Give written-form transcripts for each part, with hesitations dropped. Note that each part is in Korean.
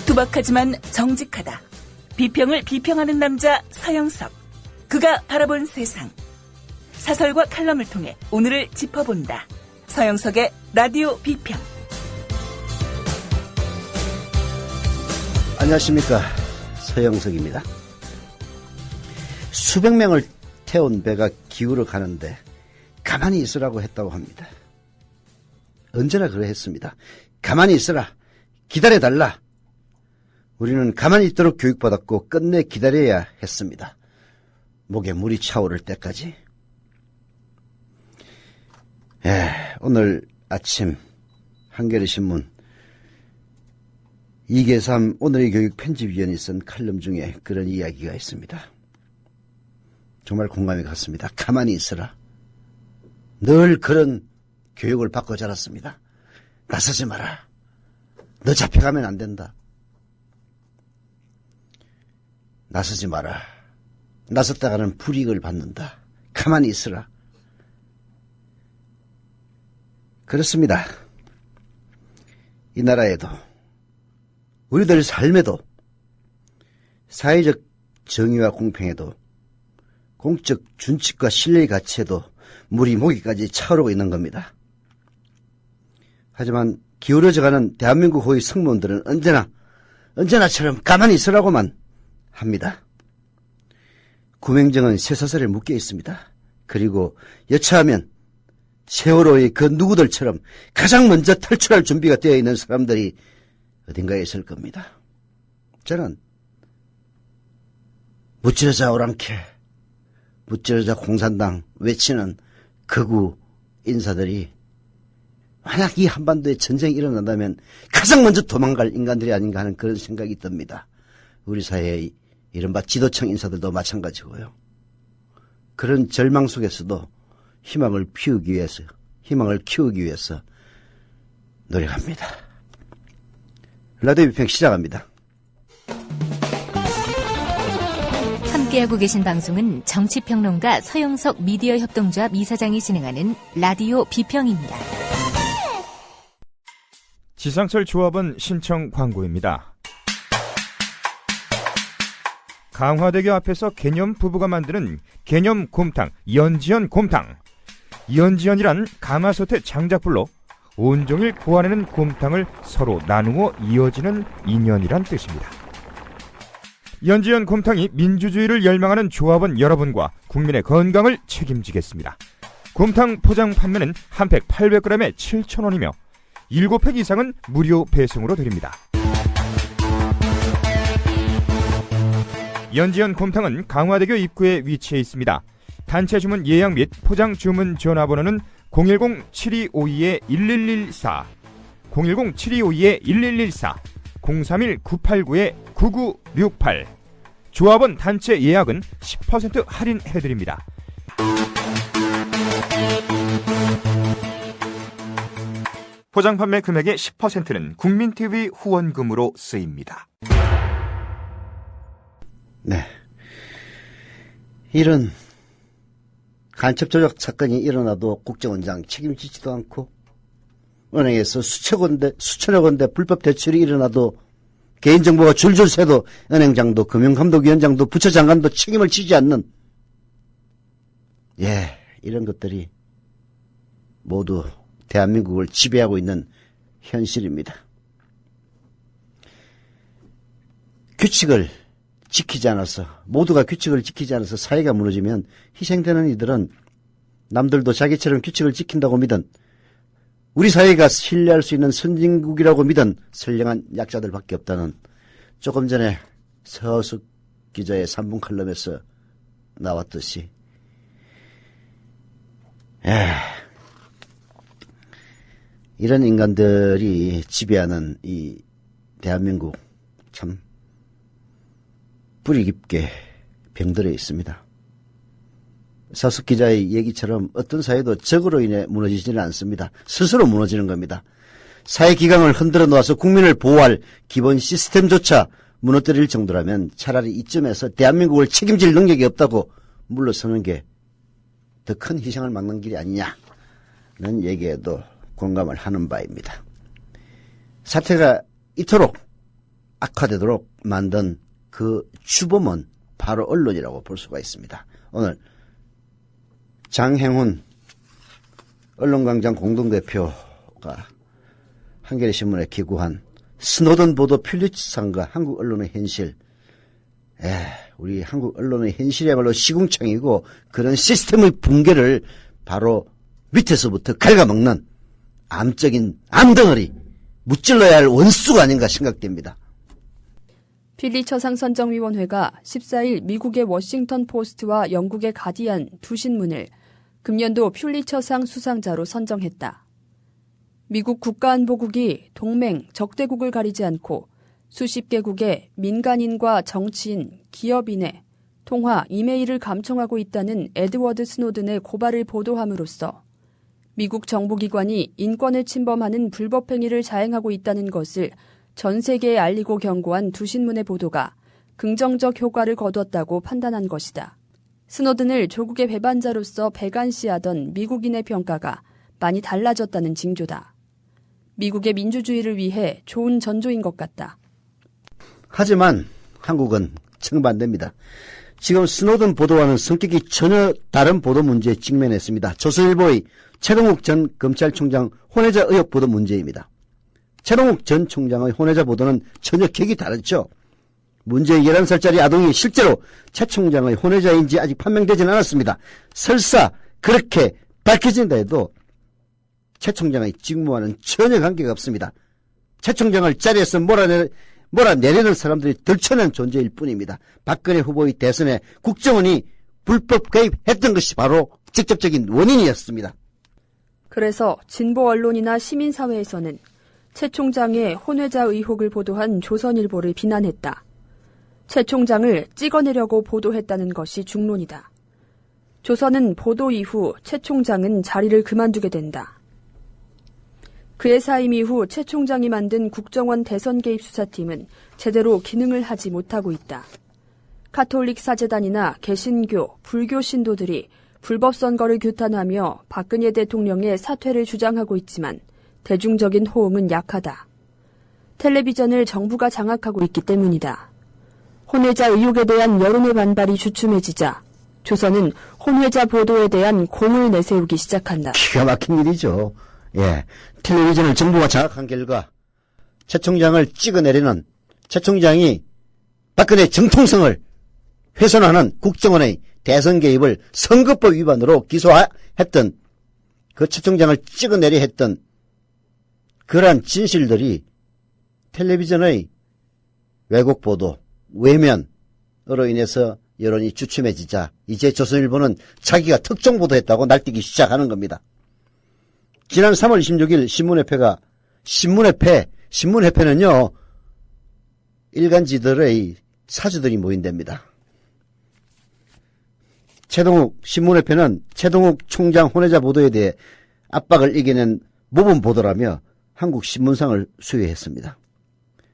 투박하지만 정직하다. 비평을 비평하는 남자 서영석. 그가 바라본 세상. 사설과 칼럼을 통해 오늘을 짚어본다. 서영석의 라디오 비평. 안녕하십니까, 서영석입니다. 수백 명을 태운 배가 기울어 가는데 가만히 있으라고 했다고 합니다. 언제나 그러했습니다. 가만히 있으라, 기다려달라. 우리는 가만히 있도록 교육받았고 끝내 기다려야 했습니다. 목에 물이 차오를 때까지. 오늘 아침 한겨레신문 이계삼 오늘의 교육 편집위원이 쓴 칼럼 중에 그런 이야기가 있습니다. 정말 공감이 갔습니다. 가만히 있으라. 늘 그런 교육을 받고 자랐습니다. 나서지 마라. 너 잡혀가면 안 된다. 나서지 마라. 나섰다가는 불이익을 받는다. 가만히 있으라. 그렇습니다. 이 나라에도 우리들 삶에도 사회적 정의와 공평에도 공적 준칙과 신뢰의 가치에도 물이 목에까지 차오르고 있는 겁니다. 하지만 기울어져가는 대한민국 호의 승무원들은 언제나처럼 가만히 있으라고만 합니다. 구명정은 쇠사슬에 묶여 있습니다. 그리고 여차하면 세월호의 그 누구들처럼 가장 먼저 탈출할 준비가 되어 있는 사람들이 어딘가에 있을 겁니다. 저는 무찌르자 오랑캐, 무찌르자 공산당 외치는 극우 인사들이 만약 이 한반도에 전쟁이 일어난다면 가장 먼저 도망갈 인간들이 아닌가 하는 그런 생각이 듭니다. 우리 사회의 이른바 지도층 인사들도 마찬가지고요. 그런 절망 속에서도 희망을 키우기 위해서 노력합니다. 라디오 비평 시작합니다. 함께하고 계신 방송은 정치평론가 서영석 미디어 협동조합 이사장이 진행하는 라디오 비평입니다. 지상철 조합원 신청 광고입니다. 강화대교 앞에서 개념 부부가 만드는 개념 곰탕, 연지연 곰탕. 연지연이란 가마솥의 장작불로 온종일 구워내는 곰탕을 서로 나누어 이어지는 인연이란 뜻입니다. 연지연 곰탕이 민주주의를 열망하는 조합원 여러분과 국민의 건강을 책임지겠습니다. 곰탕 포장 판매는 한 팩 800g에 7,000원이며 7팩 이상은 무료 배송으로 드립니다. 연지연 곰탕은 강화대교 입구에 위치해 있습니다. 단체 주문 예약 및 포장 주문 전화번호는 010-7252-1114, 010-7252-1114, 031-989-9968. 조합원 단체 예약은 10% 할인해드립니다. 포장 판매 금액의 10%는 국민TV 후원금으로 쓰입니다. 네. 이런 간첩 조작 사건이 일어나도 국정원장 책임지지도 않고 은행에서 수천억 원대 불법 대출이 일어나도 개인정보가 줄줄 새도 은행장도 금융감독위원장도 부처장관도 책임을 지지 않는 이런 것들이 모두 대한민국을 지배하고 있는 현실입니다. 모두가 규칙을 지키지 않아서 사회가 무너지면 희생되는 이들은 남들도 자기처럼 규칙을 지킨다고 믿은, 우리 사회가 신뢰할 수 있는 선진국이라고 믿은 선량한 약자들밖에 없다는 조금 전에 서숙 기자의 3분 칼럼에서 나왔듯이 이런 인간들이 지배하는 이 대한민국 참 뿌리 깊게 병들어 있습니다. 서숙 기자의 얘기처럼 어떤 사회도 적으로 인해 무너지지는 않습니다. 스스로 무너지는 겁니다. 사회 기강을 흔들어 놓아서 국민을 보호할 기본 시스템조차 무너뜨릴 정도라면 차라리 이쯤에서 대한민국을 책임질 능력이 없다고 물러서는 게 더 큰 희생을 막는 길이 아니냐는 얘기에도 공감을 하는 바입니다. 사태가 이토록 악화되도록 만든 그 주범은 바로 언론이라고 볼 수가 있습니다. 오늘 장행훈 언론광장 공동대표가 한겨레신문에 기고한 스노든 보도 퓰리츠상과 한국 언론의 현실. 우리 한국 언론의 현실이야말로 시궁창이고 그런 시스템의 붕괴를 바로 밑에서부터 갉아먹는 암적인 암덩어리, 무찔러야 할 원수가 아닌가 생각됩니다. 퓰리처상 선정위원회가 14일 미국의 워싱턴 포스트와 영국의 가디안 두 신문을 금년도 퓰리처상 수상자로 선정했다. 미국 국가안보국이 동맹, 적대국을 가리지 않고 수십 개국의 민간인과 정치인, 기업인의 통화, 이메일을 감청하고 있다는 에드워드 스노든의 고발을 보도함으로써 미국 정보기관이 인권을 침범하는 불법 행위를 자행하고 있다는 것을 전 세계에 알리고 경고한 두 신문의 보도가 긍정적 효과를 거뒀다고 판단한 것이다. 스노든을 조국의 배반자로서 배관시하던 미국인의 평가가 많이 달라졌다는 징조다. 미국의 민주주의를 위해 좋은 전조인 것 같다. 하지만 한국은 정반대입니다. 지금 스노든 보도와는 성격이 전혀 다른 보도 문제에 직면했습니다. 조선일보의 최동욱 전 검찰총장 혼외자 의혹 보도 문제입니다. 최동욱 전 총장의 혼외자 보도는 전혀 격이 다르죠. 문제의 11살짜리 아동이 실제로 최 총장의 혼외자인지 아직 판명되지는 않았습니다. 설사 그렇게 밝혀진다 해도 최 총장의 직무와는 전혀 관계가 없습니다. 최 총장을 자리에서 몰아내려는 사람들이 덜쳐낸 존재일 뿐입니다. 박근혜 후보의 대선에 국정원이 불법 개입했던 것이 바로 직접적인 원인이었습니다. 그래서 진보 언론이나 시민사회에서는 최 총장의 혼외자 의혹을 보도한 조선일보를 비난했다. 최 총장을 찍어내려고 보도했다는 것이 중론이다. 조선은 보도 이후 최 총장은 자리를 그만두게 된다. 그의 사임 이후 최 총장이 만든 국정원 대선 개입 수사팀은 제대로 기능을 하지 못하고 있다. 카톨릭 사제단이나 개신교, 불교 신도들이 불법 선거를 규탄하며 박근혜 대통령의 사퇴를 주장하고 있지만 대중적인 호응은 약하다. 텔레비전을 정부가 장악하고 있기 때문이다. 혼외자 의혹에 대한 여론의 반발이 주춤해지자 조선은 혼외자 보도에 대한 공을 내세우기 시작한다. 기가 막힌 일이죠. 텔레비전을 정부가 장악한 결과 최 총장을 찍어내리는, 최 총장이 박근혜 정통성을 훼손하는 국정원의 대선 개입을 선거법 위반으로 기소했던, 그 최 총장을 찍어내려 했던 그러한 진실들이 텔레비전의 왜곡 보도, 외면으로 인해서 여론이 주춤해지자 이제 조선일보는 자기가 특종 보도했다고 날뛰기 시작하는 겁니다. 지난 3월 26일 신문협회는요, 일간지들의 사주들이 모인답니다. 신문협회는 최동욱 총장 혼외자 보도에 대해 압박을 이겨낸 모범 보도라며 한국 신문상을 수여했습니다.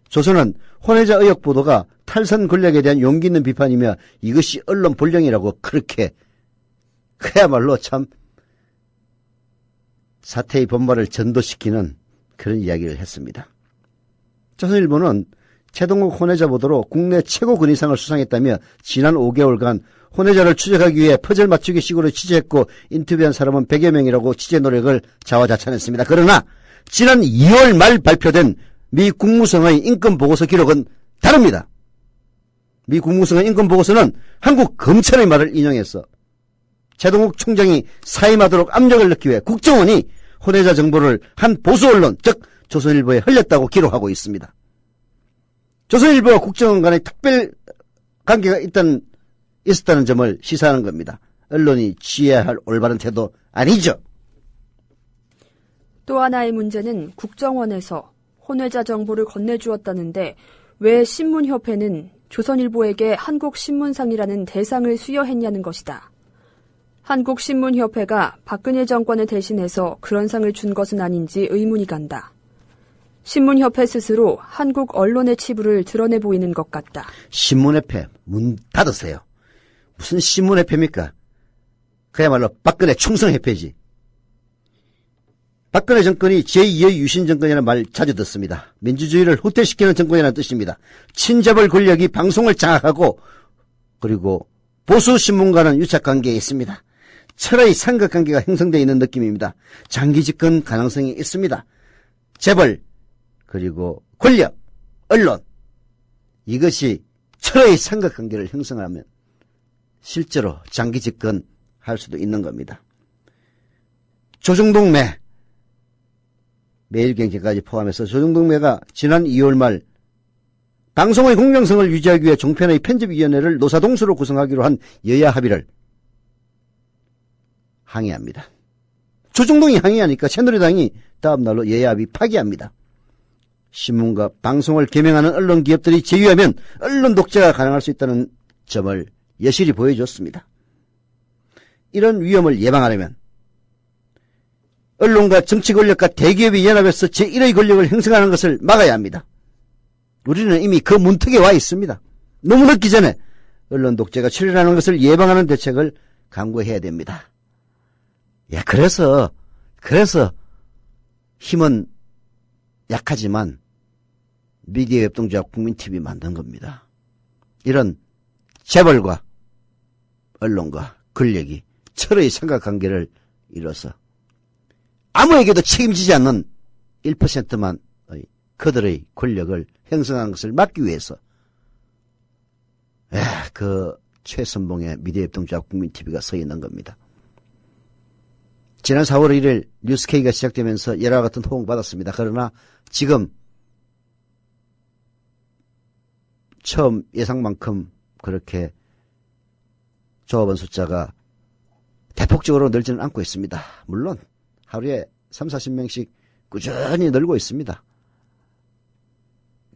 조선은 혼외자 의혹 보도가 탈선 권력에 대한 용기 있는 비판이며 이것이 언론 본령이라고 그렇게, 그야말로 참 사태의 본말을 전도시키는 그런 이야기를 했습니다. 조선일보는 최동욱 혼외자 보도로 국내 최고 근위상을 수상했다며 지난 5개월간 혼외자를 추적하기 위해 퍼즐 맞추기 식으로 취재했고 인터뷰한 사람은 100여 명이라고 취재 노력을 자화자찬했습니다. 그러나 지난 2월 말 발표된 미 국무성의 인권보고서 기록은 다릅니다. 미 국무성의 인권보고서는 한국 검찰의 말을 인용해서 최동욱 총장이 사임하도록 압력을 넣기 위해 국정원이 혼외자 정보를 한 보수 언론, 즉 조선일보에 흘렸다고 기록하고 있습니다. 조선일보와 국정원 간의 특별 관계가 있었다는 점을 시사하는 겁니다. 언론이 취해야 할 올바른 태도 아니죠. 또 하나의 문제는 국정원에서 혼외자 정보를 건네주었다는데 왜 신문협회는 조선일보에게 한국신문상이라는 대상을 수여했냐는 것이다. 한국신문협회가 박근혜 정권을 대신해서 그런 상을 준 것은 아닌지 의문이 간다. 신문협회 스스로 한국 언론의 치부를 드러내 보이는 것 같다. 신문협회 문 닫으세요. 무슨 신문협회입니까? 그야말로 박근혜 충성협회지. 박근혜 정권이 제2의 유신 정권이라는 말 자주 듣습니다. 민주주의를 후퇴시키는 정권이라는 뜻입니다. 친재벌 권력이 방송을 장악하고 그리고 보수 신문과는 유착관계에 있습니다. 철의 삼각관계가 형성되어 있는 느낌입니다. 장기 집권 가능성이 있습니다. 재벌 그리고 권력, 언론 이것이 철의 삼각관계를 형성하면 실제로 장기 집권할 수도 있는 겁니다. 조중동매 매일경제까지 포함해서 조중동매가 지난 2월 말 방송의 공정성을 유지하기 위해 종편의 편집위원회를 노사동수로 구성하기로 한 여야 합의를 항의합니다. 조중동이 항의하니까 새누리당이 다음 날로 여야 합의 파기합니다. 신문과 방송을 개명하는 언론 기업들이 제휴하면 언론 독재가 가능할 수 있다는 점을 여실히 보여줬습니다. 이런 위험을 예방하려면 언론과 정치 권력과 대기업이 연합해서 제1의 권력을 형성하는 것을 막아야 합니다. 우리는 이미 그 문턱에 와 있습니다. 너무 늦기 전에 언론 독재가 출현하는 것을 예방하는 대책을 강구해야 됩니다. 그래서 힘은 약하지만 미디어 협동조합 국민TV 만든 겁니다. 이런 재벌과 언론과 권력이 철의 삼각관계를 이뤄서 아무에게도 책임지지 않는 1%만 그들의 권력을 형성하는 것을 막기 위해서 그 최선봉의 미디어협동조합 국민TV가 서 있는 겁니다. 지난 4월 1일 뉴스K가 시작되면서 예라와 같은 호응을 받았습니다. 그러나 지금 처음 예상만큼 그렇게 조합원 숫자가 대폭적으로 늘지는 않고 있습니다. 물론 하루에 30-40명씩 꾸준히 늘고 있습니다.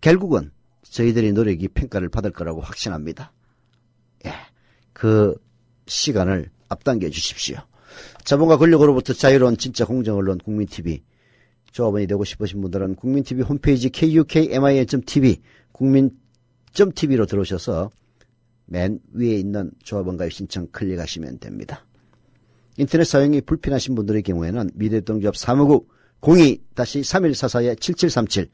결국은 저희들의 노력이 평가를 받을 거라고 확신합니다. 그 시간을 앞당겨 주십시오. 자본과 권력으로부터 자유로운 진짜 공정언론 국민TV. 조합원이 되고 싶으신 분들은 국민TV 홈페이지 kukmin.tv 국민.tv로 들어오셔서 맨 위에 있는 조합원 가입 신청 클릭하시면 됩니다. 인터넷 사용이 불편하신 분들의 경우에는 미디어협동조합 사무국 02-3144-7737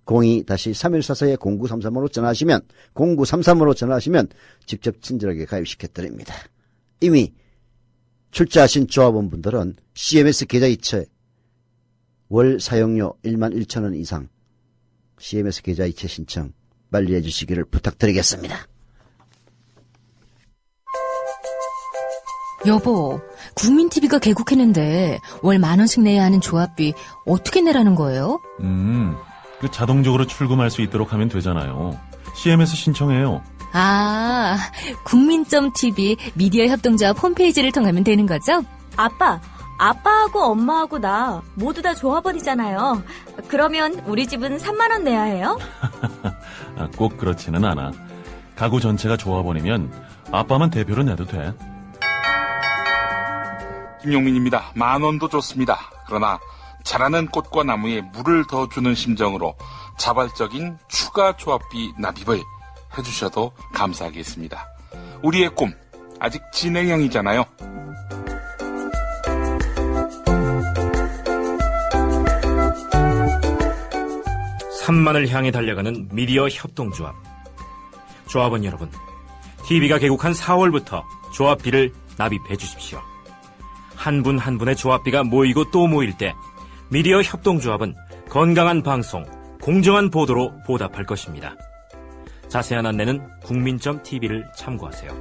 02-3144-0933으로 전화하시면 0933으로 전화하시면 직접 친절하게 가입시켜드립니다. 이미 출자하신 조합원분들은 CMS 계좌이체 월 사용료 11,000원 이상 CMS 계좌이체 신청 빨리 해주시기를 부탁드리겠습니다. 여보, 국민TV가 개국했는데 월 10,000원씩 내야 하는 조합비 어떻게 내라는 거예요? 그 자동적으로 출금할 수 있도록 하면 되잖아요. CMS 신청해요. 국민.tv 미디어협동조합 홈페이지를 통하면 되는 거죠? 아빠하고 엄마하고 나 모두 다 조합원이잖아요. 그러면 우리 집은 3만 원 내야 해요? 꼭 그렇지는 않아. 가구 전체가 조합원이면 아빠만 대표로 내도 돼. 김용민입니다. 10,000원도 좋습니다. 그러나 자라는 꽃과 나무에 물을 더 주는 심정으로 자발적인 추가 조합비 납입을 해주셔도 감사하겠습니다. 우리의 꿈 아직 진행형이잖아요. (3만을) 향해 달려가는 미디어 협동조합. 조합원 여러분, TV가 개국한 4월부터 조합비를 납입해 주십시오. 한 분 한 분의 조합비가 모이고 또 모일 때 미디어 협동조합은 건강한 방송, 공정한 보도로 보답할 것입니다. 자세한 안내는 국민.tv를 참고하세요.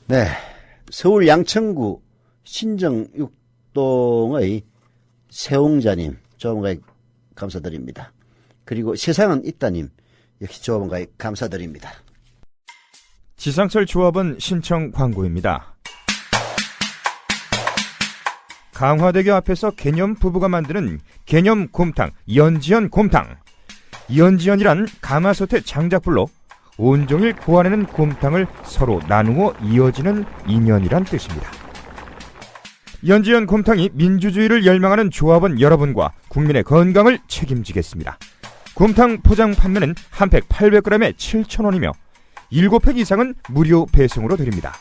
네, 서울 양천구 신정 6동의 세홍자님 조합원가입 감사드립니다. 그리고 세상은 있다님 역시 조합원가입 감사드립니다. 지상철 조합원 신청 광고입니다. 강화대교 앞에서 개념 부부가 만드는 개념 곰탕 연지연 곰탕. 연지연이란 가마솥의 장작불로 온종일 구워내는 곰탕을 서로 나누어 이어지는 인연이란 뜻입니다. 연지연 곰탕이 민주주의를 열망하는 조합원 여러분과 국민의 건강을 책임지겠습니다. 곰탕 포장 판매는 한 팩 800g에 7,000원이며 7팩 이상은 무료 배송으로 드립니다.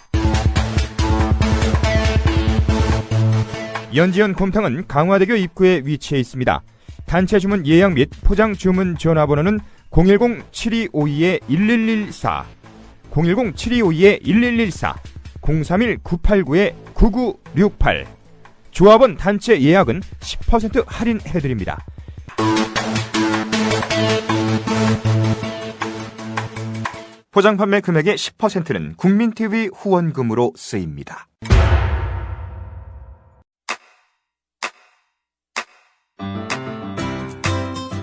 연지연 곰탕은 강화대교 입구에 위치해 있습니다. 단체 주문 예약 및 포장 주문 전화번호는 010-7252-1114, 010-7252-1114, 031-989-9968. 조합원 단체 예약은 10% 할인해드립니다. 포장 판매 금액의 10%는 국민TV 후원금으로 쓰입니다.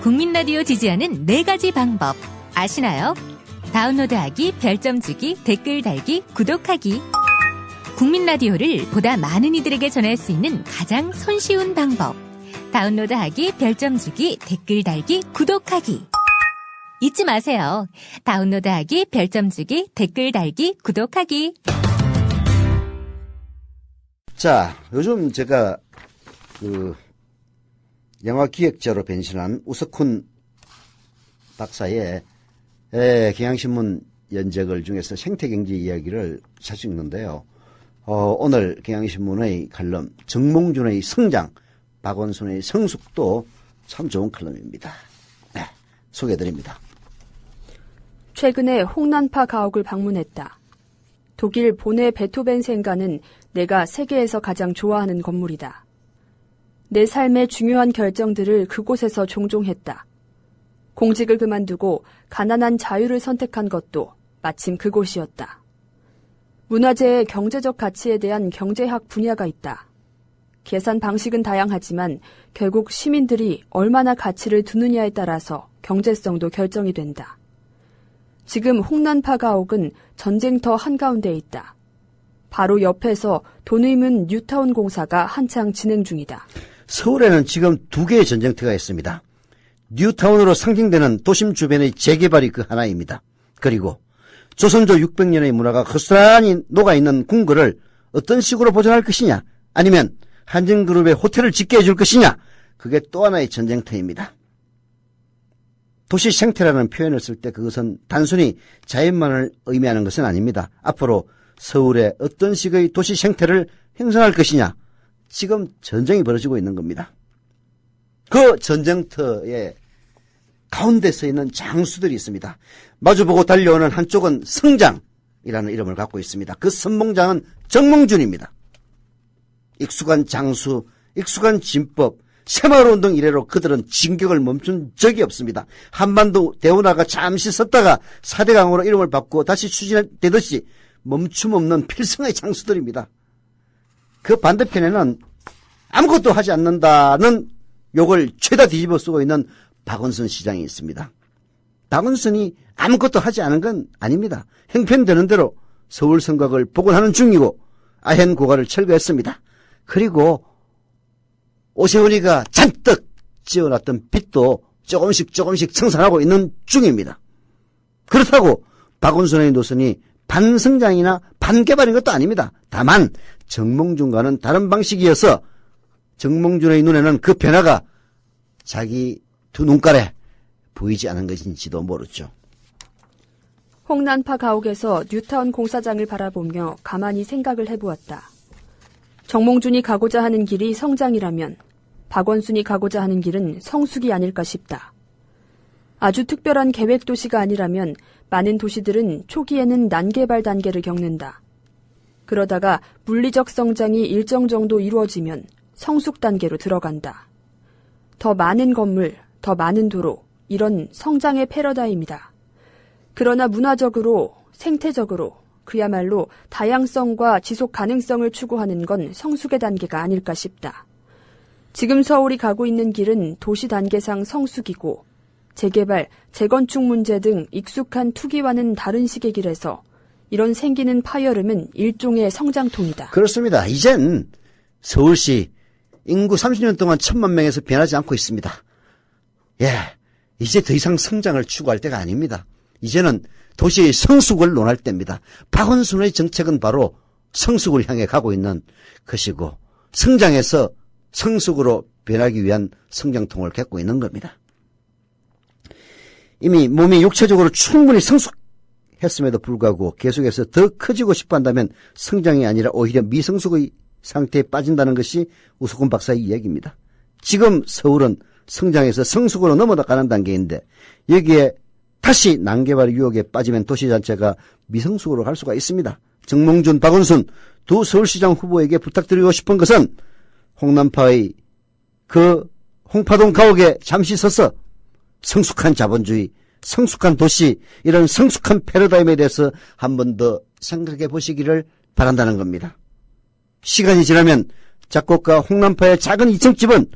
국민라디오 지지하는 4가지 방법 아시나요? 다운로드하기, 별점 주기, 댓글 달기, 구독하기. 국민라디오를 보다 많은 이들에게 전할 수 있는 가장 손쉬운 방법. 다운로드하기, 별점 주기, 댓글 달기, 구독하기. 잊지 마세요. 다운로드하기, 별점 주기, 댓글 달기, 구독하기. 자, 요즘 제가 영화 기획자로 변신한 우석훈 박사의 경향신문 연재글 중에서 생태경제 이야기를 자주 읽는데요. 오늘 경향신문의 칼럼 정몽준의 성장, 박원순의 성숙도 참 좋은 칼럼입니다. 네, 소개해드립니다. 최근에 홍난파 가옥을 방문했다. 독일 보네 베토벤 생가는 내가 세계에서 가장 좋아하는 건물이다. 내 삶의 중요한 결정들을 그곳에서 종종 했다. 공직을 그만두고 가난한 자유를 선택한 것도 마침 그곳이었다. 문화재의 경제적 가치에 대한 경제학 분야가 있다. 계산 방식은 다양하지만 결국 시민들이 얼마나 가치를 두느냐에 따라서 경제성도 결정이 된다. 지금 홍난파 가옥은 전쟁터 한가운데에 있다. 바로 옆에서 돈의문 뉴타운 공사가 한창 진행 중이다. 서울에는 지금 2개의 전쟁터가 있습니다. 뉴타운으로 상징되는 도심 주변의 재개발이 그 하나입니다. 그리고 조선조 600년의 문화가 허술하니 녹아있는 궁궐을 어떤 식으로 보존할 것이냐, 아니면 한진그룹의 호텔을 짓게 해줄 것이냐, 그게 또 하나의 전쟁터입니다. 도시 생태라는 표현을 쓸 때 그것은 단순히 자연만을 의미하는 것은 아닙니다. 앞으로 서울에 어떤 식의 도시 생태를 형성할 것이냐, 지금 전쟁이 벌어지고 있는 겁니다. 그 전쟁터의 가운데 서 있는 장수들이 있습니다. 마주보고 달려오는 한쪽은 성장이라는 이름을 갖고 있습니다. 그 선봉장은 정몽준입니다. 익숙한 장수, 익숙한 진법, 새마을운동 이래로 그들은 진격을 멈춘 적이 없습니다. 한반도 대운하가 잠시 섰다가 4대강으로 이름을 바꾸고 다시 추진되듯이 멈춤 없는 필승의 장수들입니다. 그 반대편에는 아무것도 하지 않는다는 욕을 죄다 뒤집어 쓰고 있는 박원순 시장이 있습니다. 박원순이 아무것도 하지 않은 건 아닙니다. 형편되는 대로 서울 성곽을 복원하는 중이고 아현 고가를 철거했습니다. 그리고 오세훈이가 잔뜩 지어놨던 빚도 조금씩 청산하고 있는 중입니다. 그렇다고 박원순의 노선이 반성장이나 반개발인 것도 아닙니다. 다만 정몽준과는 다른 방식이어서 정몽준의 눈에는 그 변화가 자기 두 눈깔에 보이지 않은 것인지도 모르죠. 홍난파 가옥에서 뉴타운 공사장을 바라보며 가만히 생각을 해보았다. 정몽준이 가고자 하는 길이 성장이라면 박원순이 가고자 하는 길은 성숙이 아닐까 싶다. 아주 특별한 계획도시가 아니라면 많은 도시들은 초기에는 난개발 단계를 겪는다. 그러다가 물리적 성장이 일정 정도 이루어지면 성숙 단계로 들어간다. 더 많은 건물, 더 많은 도로, 이런 성장의 패러다임이다. 그러나 문화적으로, 생태적으로 그야말로 다양성과 지속 가능성을 추구하는 건 성숙의 단계가 아닐까 싶다. 지금 서울이 가고 있는 길은 도시 단계상 성숙이고 재개발, 재건축 문제 등 익숙한 투기와는 다른 식의 길에서 이런 생기는 파열음은 일종의 성장통이다. 그렇습니다. 이젠 서울시 인구 30년 동안 1,000만 명에서 변하지 않고 있습니다. 이제 더 이상 성장을 추구할 때가 아닙니다. 이제는 도시의 성숙을 논할 때입니다. 박원순의 정책은 바로 성숙을 향해 가고 있는 것이고 성장에서 성숙으로 변하기 위한 성장통을 겪고 있는 겁니다. 이미 몸이 육체적으로 충분히 성숙했음에도 불구하고 계속해서 더 커지고 싶어 한다면 성장이 아니라 오히려 미성숙의 상태에 빠진다는 것이 우석훈 박사의 이야기입니다. 지금 서울은 성장해서 성숙으로 넘어가는 단계인데 여기에 다시 난개발 유혹에 빠지면 도시 자체가 미성숙으로 갈 수가 있습니다. 정몽준, 박원순 두 서울시장 후보에게 부탁드리고 싶은 것은 홍남파의 그 홍파동 가옥에 잠시 서서 성숙한 자본주의, 성숙한 도시, 이런 성숙한 패러다임에 대해서 한 번 더 생각해 보시기를 바란다는 겁니다. 시간이 지나면 작곡가 홍남파의 작은 2층 집은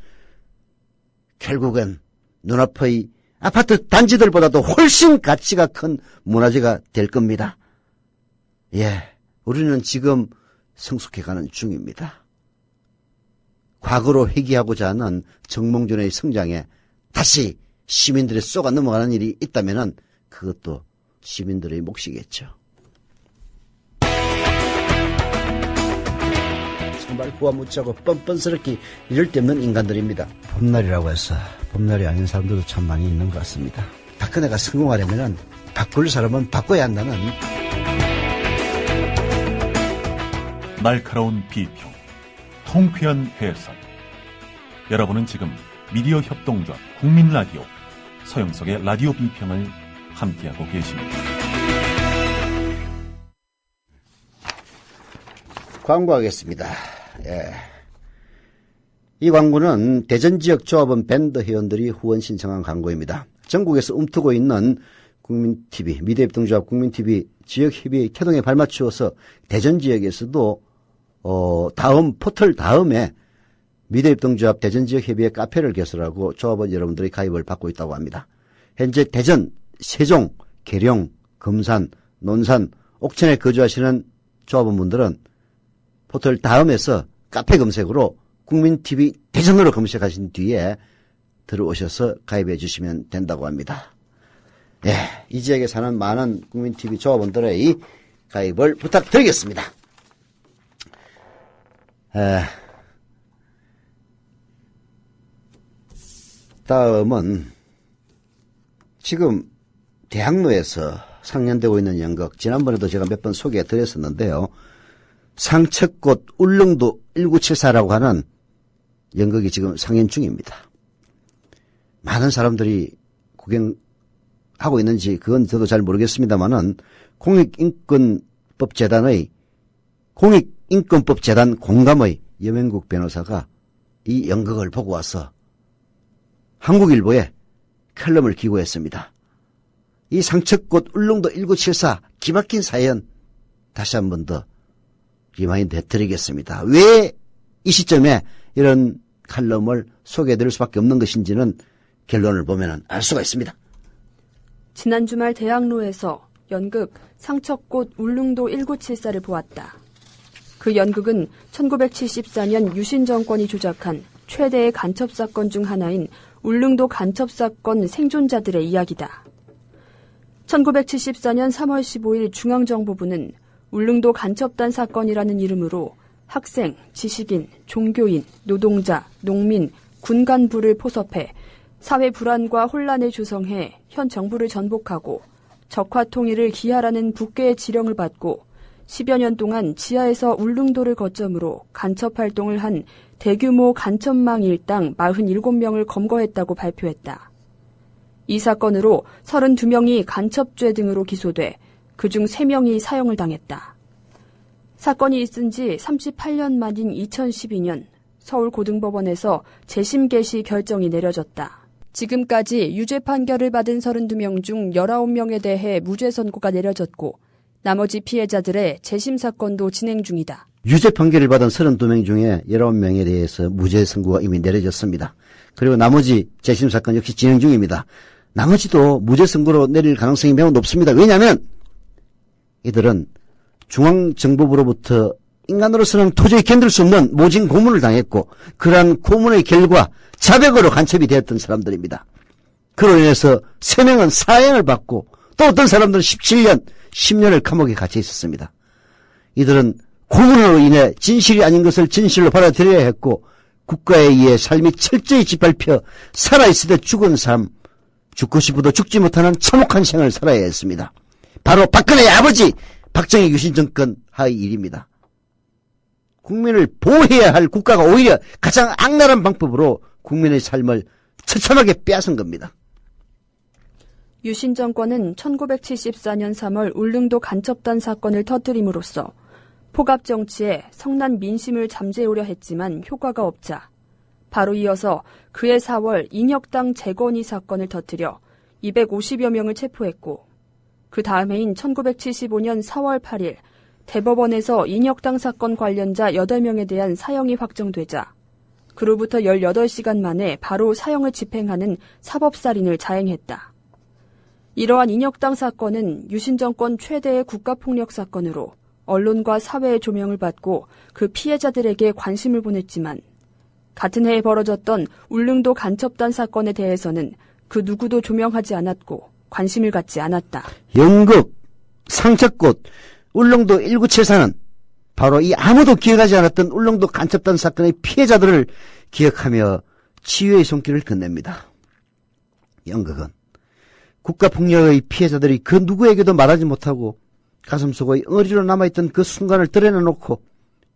결국은 눈앞의 아파트 단지들보다도 훨씬 가치가 큰 문화재가 될 겁니다. 예, 우리는 지금 성숙해가는 중입니다. 과거로 회귀하고자 하는 정몽준의 성장에 다시 시민들이 쏘가 넘어가는 일이 있다면 그것도 시민들의 몫이겠죠. 정말 후화무치하고 뻔뻔스럽게 이럴 데 없는 인간들입니다. 봄날이라고 해서 봄날이 아닌 사람들도 참 많이 있는 것 같습니다. 박근혜가 성공하려면 바꿀 사람은 바꿔야 한다는 날카로운 비평, 통쾌한 해석. 여러분은 지금 미디어 협동조합 국민라디오 서영석의 라디오 비평을 함께하고 계십니다. 광고하겠습니다. 예. 이 광고는 대전지역 조합원 밴드 회원들이 후원 신청한 광고입니다. 전국에서 움트고 있는 국민TV, 미디어협동조합 국민TV 지역협의회 태동에 발맞추어서 대전지역에서도 다음 포털 다음에 미디어협동조합 대전지역협의회 카페를 개설하고 조합원 여러분들의 가입을 받고 있다고 합니다. 현재 대전, 세종, 계룡, 금산, 논산, 옥천에 거주하시는 조합원분들은 포털 다음에서 카페 검색으로 국민TV 대전으로 검색하신 뒤에 들어오셔서 가입해 주시면 된다고 합니다. 네, 이 지역에 사는 많은 국민TV 조합원들의 가입을 부탁드리겠습니다. 다음은 지금 대학로에서 상연되고 있는 연극, 지난번에도 제가 몇 번 소개해 드렸었는데요. 상책꽃 울릉도 1974라고 하는 연극이 지금 상연 중입니다. 많은 사람들이 구경하고 있는지 그건 저도 잘 모르겠습니다만은 공익인권법재단 공감의 여명국 변호사가 이 연극을 보고 와서 한국일보에 칼럼을 기고했습니다. 이 상책꽃 울릉도 1974 기막힌 사연 다시 한 번 더 리마인드 해드리겠습니다. 왜 이 시점에 이런 칼럼을 소개해드릴 수밖에 없는 것인지는 결론을 보면 알 수가 있습니다. 지난 주말 대학로에서 연극 상책꽃 울릉도 1974를 보았다. 그 연극은 1974년 유신 정권이 조작한 최대의 간첩사건 중 하나인 울릉도 간첩사건 생존자들의 이야기다. 1974년 3월 15일 중앙정보부는 울릉도 간첩단 사건이라는 이름으로 학생, 지식인, 종교인, 노동자, 농민, 군 간부를 포섭해 사회 불안과 혼란에 조성해 현 정부를 전복하고 적화 통일을 기하라는 북괴의 지령을 받고 10여 년 동안 지하에서 울릉도를 거점으로 간첩 활동을 한 대규모 간첩망 일당 47명을 검거했다고 발표했다. 이 사건으로 32명이 간첩죄 등으로 기소돼 그중 3명이 사형을 당했다. 사건이 있은 지 38년 만인 2012년 서울고등법원에서 재심 개시 결정이 내려졌다. 지금까지 유죄 판결을 받은 32명 중 19명에 대해 무죄 선고가 내려졌고 나머지 피해자들의 재심 사건도 진행 중이다. 유죄 판결을 받은 32명 중에 19명에 대해서 무죄 선고가 이미 내려졌습니다. 그리고 나머지 재심 사건 역시 진행 중입니다. 나머지도 무죄 선고로 내릴 가능성이 매우 높습니다. 왜냐하면 이들은 중앙정보부로부터 인간으로서는 도저히 견딜 수 없는 모진 고문을 당했고 그러한 고문의 결과 자백으로 간첩이 되었던 사람들입니다. 그로 인해서 3명은 사형을 받고 또 어떤 사람들은 17년, 10년을 감옥에 갇혀 있었습니다. 이들은 고문으로 인해 진실이 아닌 것을 진실로 받아들여야 했고 국가에 의해 삶이 철저히 짓밟혀 살아있을 때 죽은 삶, 죽고 싶어도 죽지 못하는 참혹한 생을 살아야 했습니다. 바로 박근혜의 아버지 박정희 유신 정권 하의 일입니다. 국민을 보호해야 할 국가가 오히려 가장 악랄한 방법으로 국민의 삶을 처참하게 빼앗은 겁니다. 유신 정권은 1974년 3월 울릉도 간첩단 사건을 터뜨림으로써 폭압 정치에 성난 민심을 잠재우려 했지만 효과가 없자 바로 이어서 그해 4월 인혁당 재건이 사건을 터뜨려 250여 명을 체포했고 그 다음 해인 1975년 4월 8일 대법원에서 인혁당 사건 관련자 8명에 대한 사형이 확정되자 그로부터 18시간 만에 바로 사형을 집행하는 사법살인을 자행했다. 이러한 인혁당 사건은 유신 정권 최대의 국가폭력 사건으로 언론과 사회의 조명을 받고 그 피해자들에게 관심을 보냈지만 같은 해에 벌어졌던 울릉도 간첩단 사건에 대해서는 그 누구도 조명하지 않았고 관심을 갖지 않았다. 연극, 상처꽃, 울릉도 1974는 바로 이 아무도 기억하지 않았던 울릉도 간첩단 사건의 피해자들을 기억하며 치유의 손길을 건넵니다. 연극은 국가폭력의 피해자들이 그 누구에게도 말하지 못하고 가슴속의 응어리로 남아있던 그 순간을 드러내놓고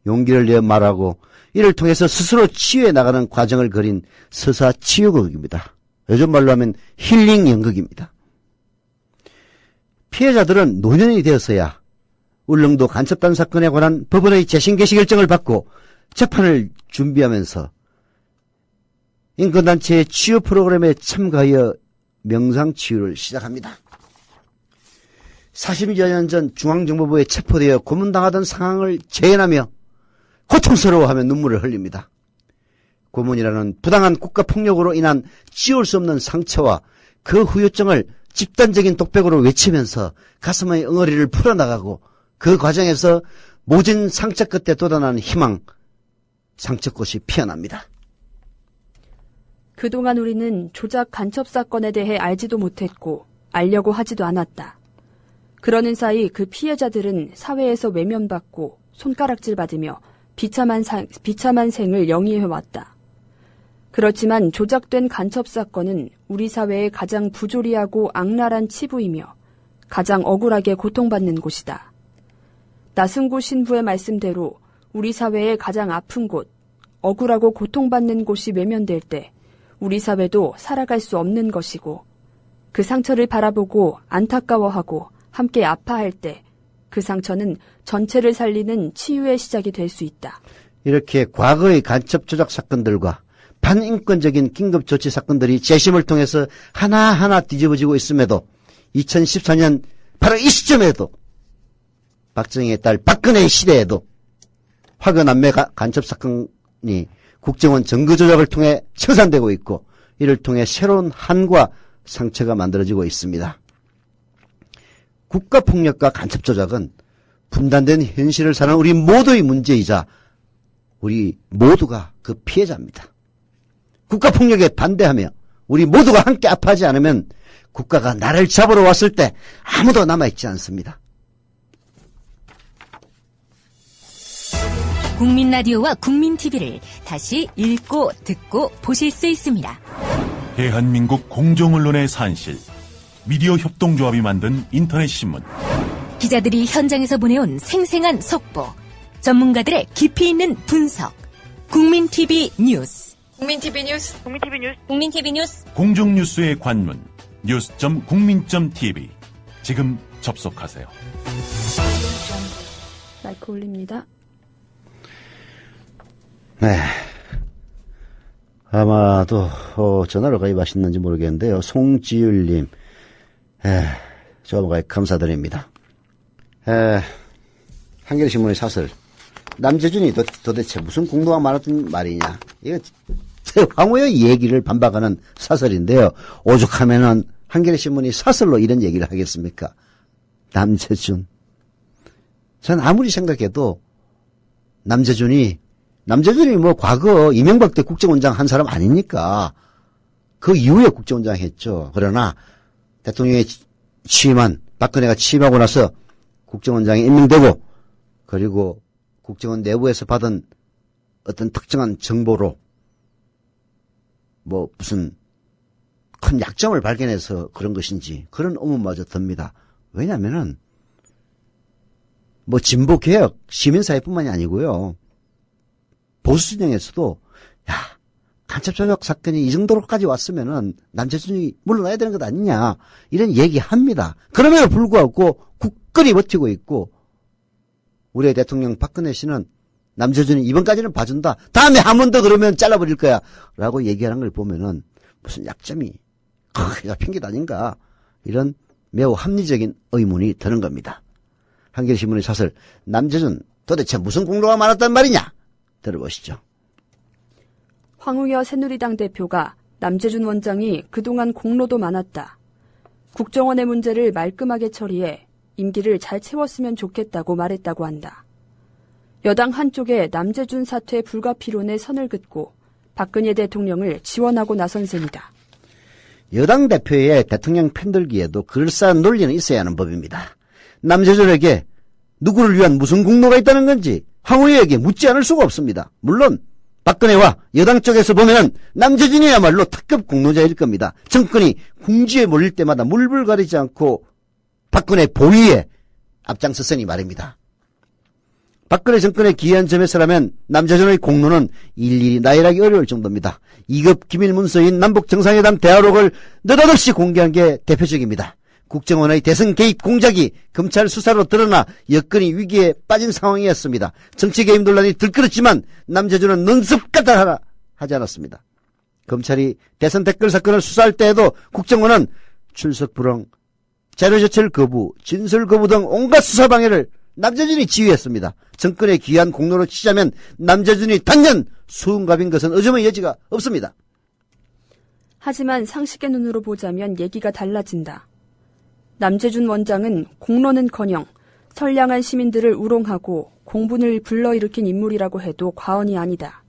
용기를 내어 말하고 이를 통해서 스스로 치유해 나가는 과정을 그린 서사 치유극입니다. 요즘 말로 하면 힐링 연극입니다. 피해자들은 노년이 되어서야 울릉도 간첩단 사건에 관한 법원의 재심 개시 결정을 받고 재판을 준비하면서 인권단체의 치유 프로그램에 참가하여 명상치유를 시작합니다. 40여 년 전 중앙정보부에 체포되어 고문당하던 상황을 재현하며 고통스러워하며 눈물을 흘립니다. 고문이라는 부당한 국가폭력으로 인한 지울 수 없는 상처와 그 후유증을 집단적인 독백으로 외치면서 가슴의 응어리를 풀어나가고 그 과정에서 모진 상처 끝에 돋아나는 희망, 상처꽃이 피어납니다. 그동안 우리는 조작 간첩 사건에 대해 알지도 못했고 알려고 하지도 않았다. 그러는 사이 그 피해자들은 사회에서 외면받고 손가락질 받으며 비참한 생을 영위해왔다. 그렇지만 조작된 간첩 사건은 우리 사회의 가장 부조리하고 악랄한 치부이며 가장 억울하게 고통받는 곳이다. 나승구 신부의 말씀대로 우리 사회의 가장 아픈 곳, 억울하고 고통받는 곳이 외면될 때 우리 사회도 살아갈 수 없는 것이고 그 상처를 바라보고 안타까워하고 함께 아파할 때 그 상처는 전체를 살리는 치유의 시작이 될 수 있다. 이렇게 과거의 간첩 조작 사건들과 반인권적인 긴급조치 사건들이 재심을 통해서 하나하나 뒤집어지고 있음에도 2014년 바로 이 시점에도 박정희의 딸 박근혜의 시대에도 화교남매 간첩 사건이 국정원 정거조작을 통해 청산되고 있고 이를 통해 새로운 한과 상처가 만들어지고 있습니다. 국가폭력과 간첩조작은 분단된 현실을 사는 우리 모두의 문제이자 우리 모두가 그 피해자입니다. 국가폭력에 반대하며 우리 모두가 함께 아파하지 않으면 국가가 나를 잡으러 왔을 때 아무도 남아있지 않습니다. 국민 라디오와 국민 TV를 다시 읽고 듣고 보실 수 있습니다. 대한민국 공정언론의 산실, 미디어 협동조합이 만든 인터넷 신문. 기자들이 현장에서 보내온 생생한 속보, 전문가들의 깊이 있는 분석. 국민 TV 뉴스. 국민 TV 뉴스. 국민 TV 뉴스. 국민 TV 뉴스. 공정뉴스의 관문 news.국민.tv. 지금 접속하세요. 마이크 올립니다. 네. 아마도 전화로 가입하셨는지 모르겠는데요. 송지율님, 정말 감사드립니다. 한겨레신문의 사설, 남재준이 도대체 무슨 공로가 많았던 말이냐. 이거 황후의 얘기를 반박하는 사설인데요. 오죽하면은 한겨레신문이 사설로 이런 얘기를 하겠습니까? 남재준. 전 아무리 생각해도 남재준이 뭐 과거 이명박 때 국정원장 한 사람 아닙니까? 그 이후에 국정원장 했죠. 그러나 대통령이 박근혜가 취임하고 나서 국정원장이 임명되고 그리고 국정원 내부에서 받은 어떤 특정한 정보로 뭐 무슨 큰 약점을 발견해서 그런 것인지 그런 의문마저 듭니다. 왜냐하면은 뭐 진보개혁 시민사회뿐만이 아니고요. 보수진영에서도 야 간첩조작 사건이 이 정도로까지 왔으면은 남재준이 물러나야 되는 것 아니냐 이런 얘기합니다. 그럼에도 불구하고 굳건히 버티고 있고 우리의 대통령 박근혜 씨는 남재준이 이번까지는 봐준다. 다음에 한 번 더 그러면 잘라버릴 거야 라고 얘기하는 걸 보면은 무슨 약점이 크게 잡힌 게 아닌가 이런 매우 합리적인 의문이 드는 겁니다. 한겨레신문의 사설 남재준 도대체 무슨 공로가 많았단 말이냐 들어보시죠. 황우여 새누리당 대표가 남재준 원장이 그동안 공로도 많았다. 국정원의 문제를 말끔하게 처리해 임기를 잘 채웠으면 좋겠다고 말했다고 한다. 여당 한쪽에 남재준 사퇴 불가피론에 선을 긋고 박근혜 대통령을 지원하고 나선 셈이다. 여당 대표의 대통령 편들기에도 그럴싸한 논리는 있어야 하는 법입니다. 남재준에게 누구를 위한 무슨 공로가 있다는 건지 황우여에게 묻지 않을 수가 없습니다. 물론 박근혜와 여당 쪽에서 보면 남재준이야말로 특급 공로자일 겁니다. 정권이 궁지에 몰릴 때마다 물불 가리지 않고 박근혜 보위에 앞장섰으니 말입니다. 박근혜 정권의 기이한 점에서라면 남재준의 공로는 일일이 나열하기 어려울 정도입니다. 2급 기밀 문서인 남북정상회담 대화록을 느닷없이 공개한 게 대표적입니다. 국정원의 대선 개입 공작이 검찰 수사로 드러나 여건이 위기에 빠진 상황이었습니다. 정치 개입 논란이 들끓었지만 남재준은 눈썹까다 하지 않았습니다. 검찰이 대선 댓글 사건을 수사할 때에도 국정원은 출석 불응, 자료 제출 거부, 진술 거부 등 온갖 수사 방해를 남재준이 지휘했습니다. 정권의 귀한 공로로 치자면 남재준이 단연 수은갑인 것은 의심의 여지가 없습니다. 하지만 상식의 눈으로 보자면 얘기가 달라진다. 남재준 원장은 공로는커녕 선량한 시민들을 우롱하고 공분을 불러일으킨 인물이라고 해도 과언이 아니다.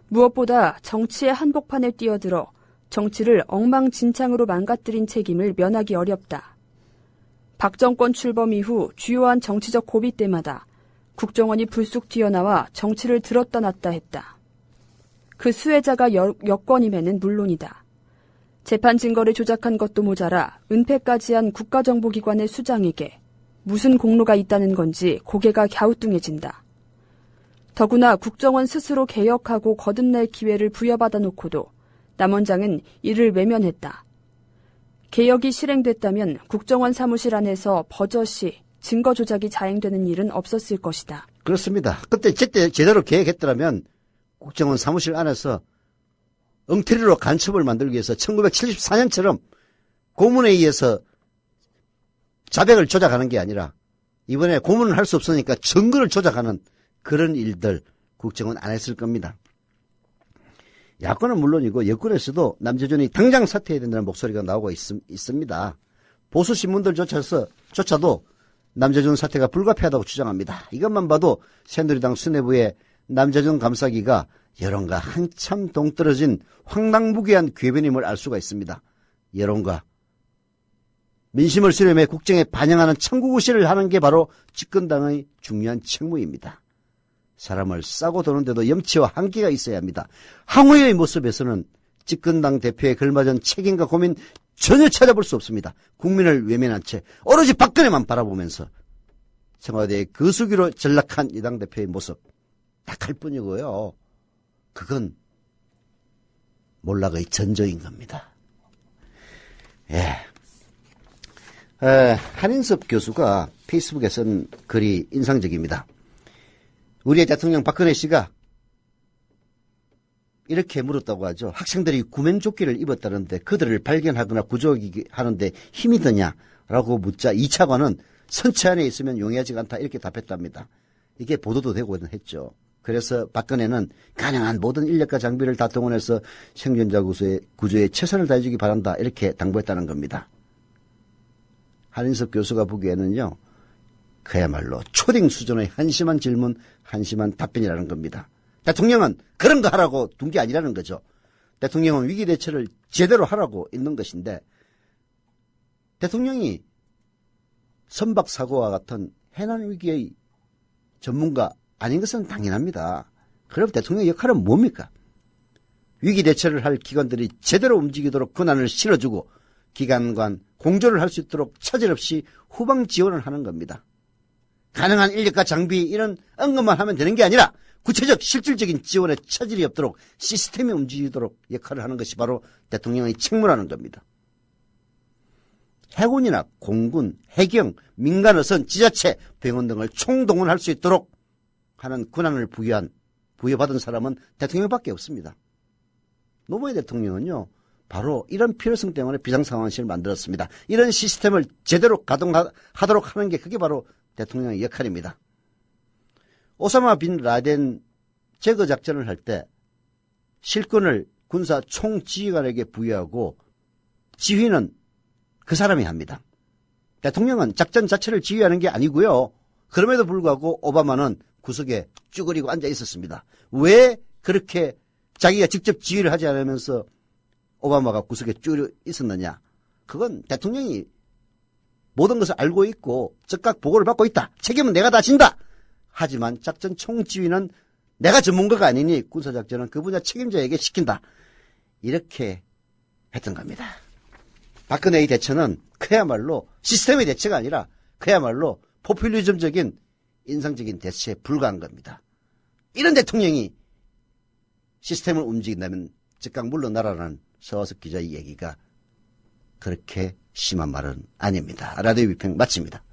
무엇보다 정치의 한복판에 뛰어들어 정치를 엉망진창으로 망가뜨린 책임을 면하기 어렵다. 박 정권 출범 이후 주요한 정치적 고비 때마다 국정원이 불쑥 튀어나와 정치를 들었다 놨다 했다. 그 수혜자가 여권임에는 물론이다. 재판 증거를 조작한 것도 모자라 은폐까지 한 국가정보기관의 수장에게 무슨 공로가 있다는 건지 고개가 갸우뚱해진다. 더구나 국정원 스스로 개혁하고 거듭날 기회를 부여받아 놓고도 남 원장은 이를 외면했다. 개혁이 실행됐다면 국정원 사무실 안에서 버젓이 증거 조작이 자행되는 일은 없었을 것이다. 그렇습니다. 그때 제대로 계획했더라면 국정원 사무실 안에서 엉터리로 간첩을 만들기 위해서 1974년처럼 고문에 의해서 자백을 조작하는 게 아니라 이번에 고문을 할 수 없으니까 증거를 조작하는 그런 일들 국정원 안 했을 겁니다. 야권은 물론이고 여권에서도 남재준이 당장 사퇴해야 된다는 목소리가 나오고 있습니다. 보수 신문들조차도 남재준 사퇴가 불가피하다고 주장합니다. 이것만 봐도 새누리당 수뇌부의 남재준 감싸기가 여론과 한참 동떨어진 황당무계한 궤변임을 알 수가 있습니다. 여론과 민심을 수렴해 국정에 반영하는 청구구실을 하는 게 바로 집권당의 중요한 책무입니다. 사람을 싸고 도는데도 염치와 한계가 있어야 합니다. 황우여의 모습에서는 집권당 대표에 걸맞은 책임과 고민 전혀 찾아볼 수 없습니다. 국민을 외면한 채 오로지 박근혜만 바라보면서 청와대의 거수기로 전락한 이 당대표의 모습 딱 할 뿐이고요. 그건 몰락의 전조인 겁니다. 한인섭 교수가 페이스북에 쓴 글이 인상적입니다. 우리의 대통령 박근혜 씨가 이렇게 물었다고 하죠. 학생들이 구명조끼를 입었다는데 그들을 발견하거나 구조하는데 힘이 드냐라고 묻자 2차관은 선체 안에 있으면 용이하지가 않다 이렇게 답했답니다. 이게 보도도 되고 했죠. 그래서 박근혜는 가능한 모든 인력과 장비를 다 동원해서 생존자 구조에 최선을 다해주기 바란다 이렇게 당부했다는 겁니다. 한인섭 교수가 보기에는요. 그야말로 초딩 수준의 한심한 질문, 한심한 답변이라는 겁니다. 대통령은 그런 거 하라고 둔 게 아니라는 거죠. 대통령은 위기 대처를 제대로 하라고 있는 것인데 대통령이 선박사고와 같은 해난 위기의 전문가 아닌 것은 당연합니다. 그럼 대통령의 역할은 뭡니까? 위기 대처를 할 기관들이 제대로 움직이도록 권한을 실어주고 기관 간 공조를 할 수 있도록 차질 없이 후방 지원을 하는 겁니다. 가능한 인력과 장비 이런 언급만 하면 되는 게 아니라 구체적 실질적인 지원에 차질이 없도록 시스템이 움직이도록 역할을 하는 것이 바로 대통령의 책무라는 겁니다. 해군이나 공군, 해경, 민간어선, 지자체, 병원 등을 총동원할 수 있도록 하는 권한을 부여받은 사람은 대통령밖에 없습니다. 노무현 대통령은요, 바로 이런 필요성 때문에 비상상황실을 만들었습니다. 이런 시스템을 제대로 가동하도록 하는 게 그게 바로 대통령의 역할입니다. 오사마 빈 라덴 제거 작전을 할 때 실권을 군사 총지휘관에게 부여하고 지휘는 그 사람이 합니다. 대통령은 작전 자체를 지휘하는 게 아니고요. 그럼에도 불구하고 오바마는 구석에 쭈그리고 앉아 있었습니다. 왜 그렇게 자기가 직접 지휘를 하지 않으면서 오바마가 구석에 쭈그려 있었느냐. 그건 대통령이 모든 것을 알고 있고 즉각 보고를 받고 있다. 책임은 내가 다 진다. 하지만 작전 총지휘는 내가 전문가가 아니니 군사작전은 그 분야 책임자에게 시킨다. 이렇게 했던 겁니다. 박근혜의 대처는 그야말로 시스템의 대처가 아니라 그야말로 포퓰리즘적인 인상적인 대처에 불과한 겁니다. 이런 대통령이 시스템을 움직인다면 즉각 물러나라는 서화석 기자의 얘기가 그렇게 심한 말은 아닙니다. 라디오 비평 마칩니다.